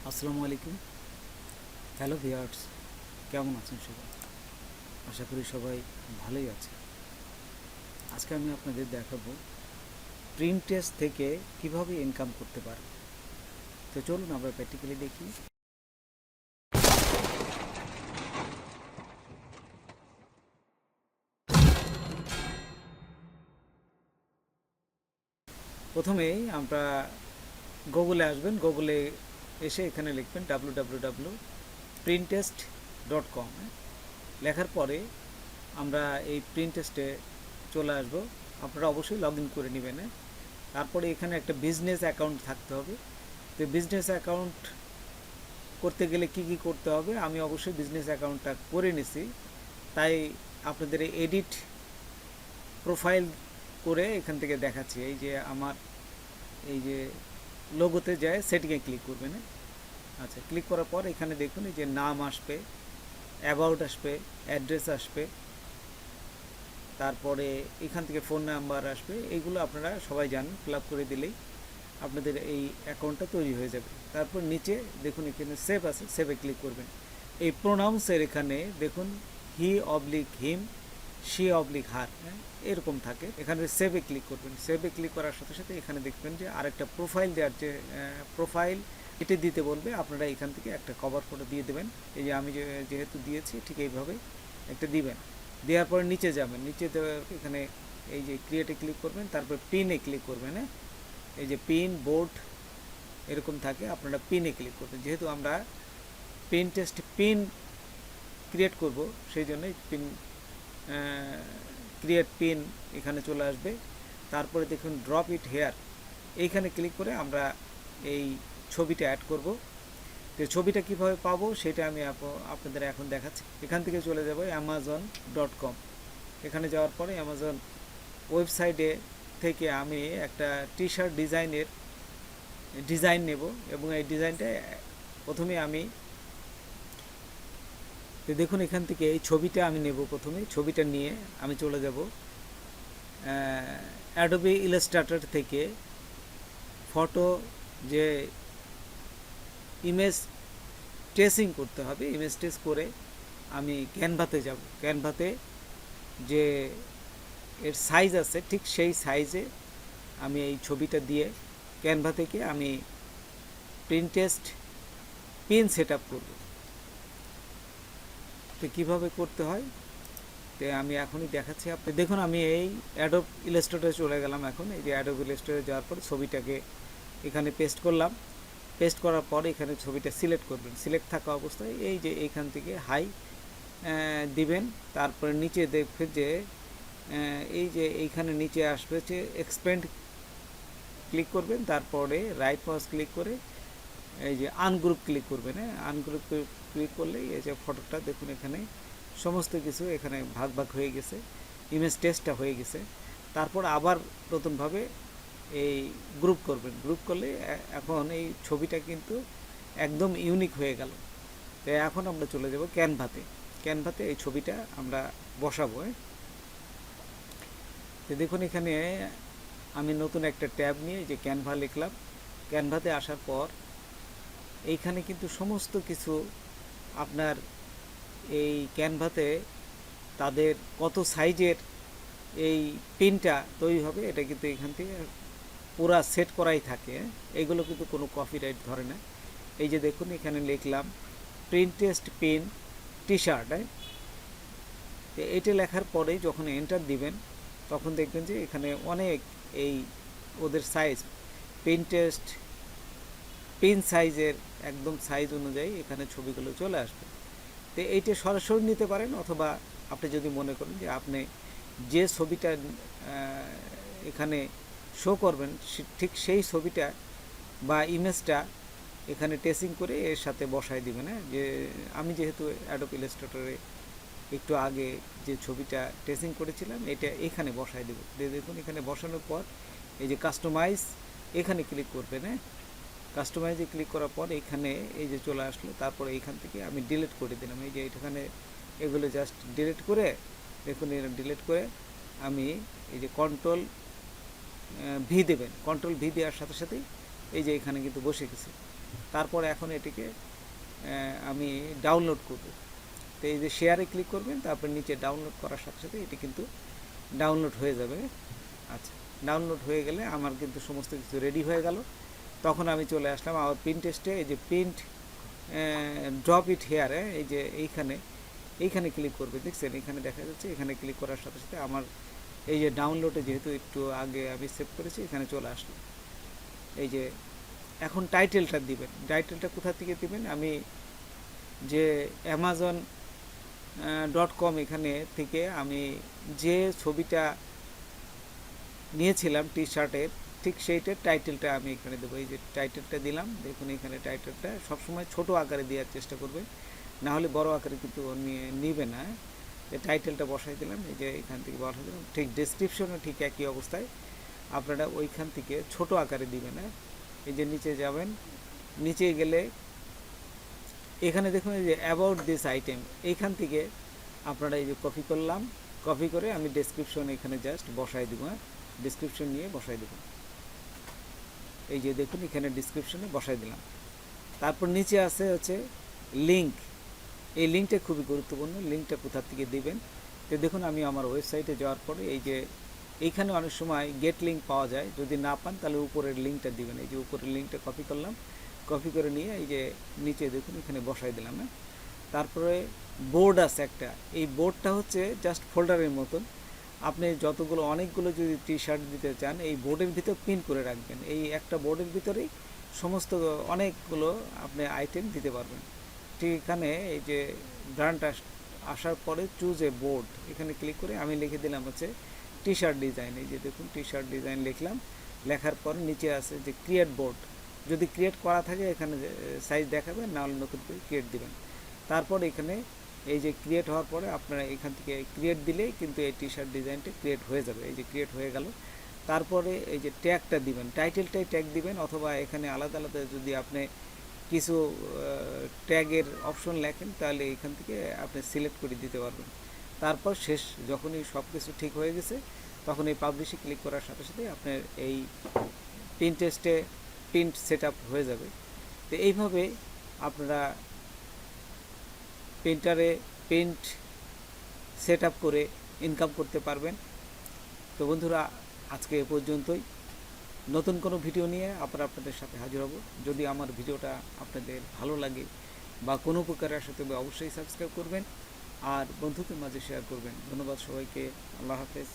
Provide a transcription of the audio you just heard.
আসসালামু আলাইকুম। Hello viewers, কেমন আছেন সবাই? আশা করি সবাই ভালোই আছে। আজকে আমি আপনাদের দেখাবো প্রিন্টেস্ট থেকে কিভাবে ইনকাম করতে পারেন। তো চলুন আমরা প্র্যাকটিক্যালি দেখি। প্রথমেই আমরা গুগলে আসবেন। গুগলে এসে এখানে লিখবেন www.printest.com। লেখার পরে আমরা এই প্রিন্টেস্টে চলে আসব। আপনারা অবশ্যই লগ ইন করে নেবেন। তারপরে এখানে একটা বিজনেস অ্যাকাউন্ট থাকতে হবে। তো বিজনেস অ্যাকাউন্ট করতে গেলে কি কি করতে হবে, আমি অবশ্যই বিজনেস অ্যাকাউন্টটা করে নিছি। তাই আপনাদের এডিট প্রোফাইল করে এখান থেকে দেখাচ্ছি। এই যে আমার এই যে লোগোতে যায় সেটিংয়ে ক্লিক করবেন। আচ্ছা, ক্লিক করার পর এখানে দেখুন এই যে নাম আসবে, অ্যাবাউট আসবে, অ্যাড্রেস আসবে, তারপরে এখান থেকে ফোন নাম্বার আসবে। এইগুলো আপনারা সবাই জানেন, ফিল আপ করে দিলেই আপনাদের এই অ্যাকাউন্টটা তৈরি হয়ে যাবে। তারপর নিচে দেখুন এখানে সেভ আছে, সেভে ক্লিক করবেন। এই প্রোনাউন্সের এখানে দেখুন he oblique him, she oblique her, এরকম থাকে। এখানে সেভে ক্লিক করবেন। সেভে ক্লিক করার সাথে সাথে এখানে দেখবেন যে আরেকটা প্রোফাইল দেওয়ার যে প্রোফাইল এটা দিতে বলবে। আপনারা এখান থেকে একটা কভার ফটো দিয়ে দেবেন। এই যে আমি যেহেতু দিয়েছি ঠিক এইভাবে একটা দিবেন। দেওয়ার পরে নিচে যাবেন, নিচে দেওয়ার এখানে এই যে ক্রিয়েটে ক্লিক করবেন, তারপর পিনে ক্লিক করবেন। এই যে পিন বোর্ড এরকম থাকে, আপনারা পিনে ক্লিক করবেন। যেহেতু আমরা প্রিন্টেস্ট পিন ক্রিয়েট করব, সেই জন্যই পিন ক্রিয়েট পিন এখানে চলে আসবে। তারপরে দেখুন ড্রপ ইট হেয়ার, এইখানে ক্লিক করে আমরা এই ছবিটা অ্যাড করব। তো ছবিটা কীভাবে পাবো সেটা আমি আপনাদের এখন দেখাচ্ছি। এখান থেকে চলে যাব amazon.com। এখানে যাওয়ার পরে অ্যামাজন ওয়েবসাইটে থেকে আমি একটা টি শার্ট ডিজাইন নেব, এবং এই ডিজাইনটা প্রথমে আমি দেখুন এখান থেকে এই ছবিটা আমি নেব। প্রথমে ছবিটা নিয়ে আমি চলে যাব অ্যাডোবি ইলাস্ট্রেটর থেকে ফটো যে ইমেজ ট্রেসিং করতে হবে, ইমেজ ট্রেস করে আমি ক্যানভাতে যাব। ক্যানভাতে যে এর সাইজ আছে ঠিক সেই সাইজে আমি এই ছবিটা দিয়ে ক্যানভা থেকে আমি প্রিন্টেস্ট পিন সেট আপ করব। তো কীভাবে করতে হয় তো আমি এখনই দেখাচ্ছি। আপনি দেখুন আমি এই অ্যাডোব ইলাস্ট্রেটরে চলে গেলাম। এখন এই যে অ্যাডোব ইলাস্ট্রেটরে যাওয়ার পর ছবিটাকে এখানে পেস্ট করলাম। পেস্ট করার পর এখানে ছবিটা সিলেক্ট করবেন। সিলেক্ট থাকা অবস্থায় এই যে এইখান থেকে হাই দিবেন। তারপরে নিচে দেখবেন যে এই যে এইখানে নিচে আসবে হচ্ছে এক্সপ্যান্ড, ক্লিক করবেন। তারপরে রাইট মাউস ক্লিক করে এই যে আনগ্রুপ ক্লিক করবেন। আনগ্রুপ ক্লিক করলে এই যে ফটোটা দেখুন এখানে সমস্ত কিছু এখানে ভাগ ভাগ হয়ে গেছে, ইমেজ টেস্টটা হয়ে গেছে। তারপর আবার নতুনভাবে এই গ্রুপ করবেন। গ্রুপ করলে এখন এই ছবিটা কিন্তু একদম ইউনিক হয়ে গেল। তো এখন আমরা চলে যাব ক্যানভাতে। ক্যানভাতে এই ছবিটা আমরা বসাবো। তো দেখুন এখানে আমি নতুন একটা ট্যাব নিয়ে যে ক্যানভা লিখলাম। ক্যানভাতে আসার পর এইখানে কিন্তু সমস্ত কিছু আপনার এই ক্যানভাতে তাদের কত সাইজের এই পিনটা তৈরি হবে এটা কিন্তু এখান থেকে পুরা সেট করাই থাকে। এইগুলো কিন্তু কোনো কপিরাইট ধরে না। এই যে দেখুন এখানে লিখলাম প্রিন্টেস্ট পিন টি শার্ট। এটা লেখার পরেই যখন এন্টার দিবেন তখন দেখবেন যে এখানে অনেক এই ওদের সাইজ প্রিন্টেস্ট পিন সাইজের একদম সাইজ অনুযায়ী এখানে ছবিগুলো চলে আসবে। তো এইটা সরাসরি নিতে পারেন, অথবা আপনি যদি মনে করেন যে আপনি যে ছবিটা এখানে শো করবেন ঠিক সেই ছবিটা বা ইমেজটা এখানে টেসিং করে এর সাথে বসায় দিবেন। যে আমি যেহেতু অ্যাডোব ইলাস্ট্রেটরে একটু আগে যে ছবিটা টেসিং করেছিলাম এটা এখানে বসায় দেব। দেখুন এখানে বসানোর পর এই যে কাস্টমাইজ এখানে ক্লিক করবেন। কাস্টমাইজে ক্লিক করার পর এখানে এই যে চলে আসলো। তারপরে এইখান থেকে আমি ডিলিট করে দিলাম। এই যে এখানে এগুলো জাস্ট ডিলিট করে দেখুন ডিলিট করে আমি এই যে কন্ট্রোল ভি দেবেন। কন্ট্রোল ভি দেওয়ার সাথে সাথেই এই যে এখানে কিন্তু বসে গেছে। তারপর এখন এটিকে আমি ডাউনলোড করব। তো এই যে শেয়ারে ক্লিক করবেন, তারপর নিচে ডাউনলোড করার সাথে সাথে এটি কিন্তু ডাউনলোড হয়ে যাবে। আচ্ছা, ডাউনলোড হয়ে গেলে আমার কিন্তু সমস্ত কিছু রেডি হয়ে গেল। তখন আমি চলে আসলাম আমার প্রিন্টেস্টে, এই যে প্রিন্ট ড্রপ ইট হেয়ারে, এই যে এইখানে ক্লিক করবে, দেখছেন এখানে দেখা যাচ্ছে। এখানে ক্লিক করার সাথে সাথে আমার এই যে ডাউনলোডে যেহেতু একটু আগে আমি সেভ করেছি, এখানে চলে আসলো। এই যে এখন টাইটেলটা দিবেন। টাইটেলটা কোথা থেকে দিবেন? আমি যে amazon.com এখানে থেকে আমি যে ছবিটা নিয়েছিলাম টি শার্টের, ঠিক সেইটার টাইটেলটা আমি এখানে দেবো। এই যে টাইটেলটা দিলাম, দেখুন এখানে টাইটেলটা সবসময় ছোট আকারে দেওয়ার চেষ্টা করবেন, না হলে বড় আকারে কিন্তু নিবে না। টাইটেলটা বসাই দিলাম, এই যে এখান থেকে বসাই দিলাম। ঠিক ডেসক্রিপশনও ঠিক একই অবস্থায় আপনারা ওইখান থেকে ছোট আকারে দিবেন। এই যে নিচে যাবেন, নিচে গেলে এখানে দেখুন এই যে অ্যাবাউট দিস আইটেম, এইখান থেকে আপনারা এই যে কপি করলাম, কপি করে আমি ডেসক্রিপশন এখানে জাস্ট বসাই দেবো। ডিসক্রিপশন নিয়ে বসাই দেবো। এই যে দেখুন এখানে ডিসক্রিপশনে বসাই দিলাম। তারপর নিচে আছে হচ্ছে লিঙ্ক। এই লিঙ্কটা খুবই গুরুত্বপূর্ণ। লিঙ্কটা কোথা থেকে দিবেন? তো দেখুন আমি আমার ওয়েবসাইটে যাওয়ার পরে এই যে এইখানে অনেক সময় গেট লিঙ্ক পাওয়া যায়, যদি না পান তাহলে উপরের লিঙ্কটা দিবেন। এই যে উপরের লিঙ্কটা কপি করলাম, কপি করে নিয়ে এই যে নিচে দেখুন এখানে বসাই দিলাম। তারপরে বোর্ড আছে একটা, এই বোর্ডটা হচ্ছে জাস্ট ফোল্ডারের মতন। আপনি যতগুলো অনেকগুলো যদি টি শার্ট দিতে চান, এই বোর্ডের ভিতর পিন করে রাখবেন। এই একটা বোর্ডের ভিতরেই সমস্ত অনেকগুলো আপনি আইটেম দিতে পারবেন। ঠিক এখানে এই যে ব্র্যান্ড আসার পরে চুজ এ বোর্ড, এখানে ক্লিক করে আমি লিখে দিলাম হচ্ছে টি শার্ট ডিজাইন। এই যে দেখুন টি শার্ট ডিজাইন লিখলাম। লেখার পর নিচে আছে যে ক্রিয়েট বোর্ড, যদি ক্রিয়েট করা থাকে এখানে সাইজ দেখাবেন, না হলে নতুন করে ক্রিয়েট দিবেন। তারপর এখানে এই যে ক্রিয়েট হওয়ার পরে আপনারা এখান থেকে ক্রিয়েট দিলেই কিন্তু এই টি শার্ট ডিজাইনটা ক্রিয়েট হয়ে যাবে। এই যে ক্রিয়েট হয়ে গেল। তারপরে এই যে ট্যাগটা দিবেন, টাইটেলটাই ট্যাগ দিবেন, অথবা এখানে আলাদা আলাদা যদি আপনি কিছু ট্যাগের অপশন লেখেন তাহলে এখান থেকে আপনি সিলেক্ট করে দিতে পারবেন। তারপর শেষ, যখনই সব কিছু ঠিক হয়ে গেছে, তখন এই পাবলিশে ক্লিক করার সাথে সাথে আপনার এই প্রিন্টেস্টে প্রিন্ট সেট আপ হয়ে যাবে। তো এইভাবে আপনারা প্রিন্টারে প্রিন্ট সেট আপ করে ইনকাম করতে পারবেন। তো বন্ধুরা, আজকে এ পর্যন্তই। নতুন কোনো ভিডিও নিয়ে আবার আপনাদের সাথে হাজির হব। যদি আমার ভিডিওটা আপনাদের ভালো লাগে বা কোনো উপকারে আসে তবে অবশ্যই সাবস্ক্রাইব করবেন আর বন্ধুদের মাঝে শেয়ার করবেন। ধন্যবাদ সবাইকে। আল্লাহ হাফেজ।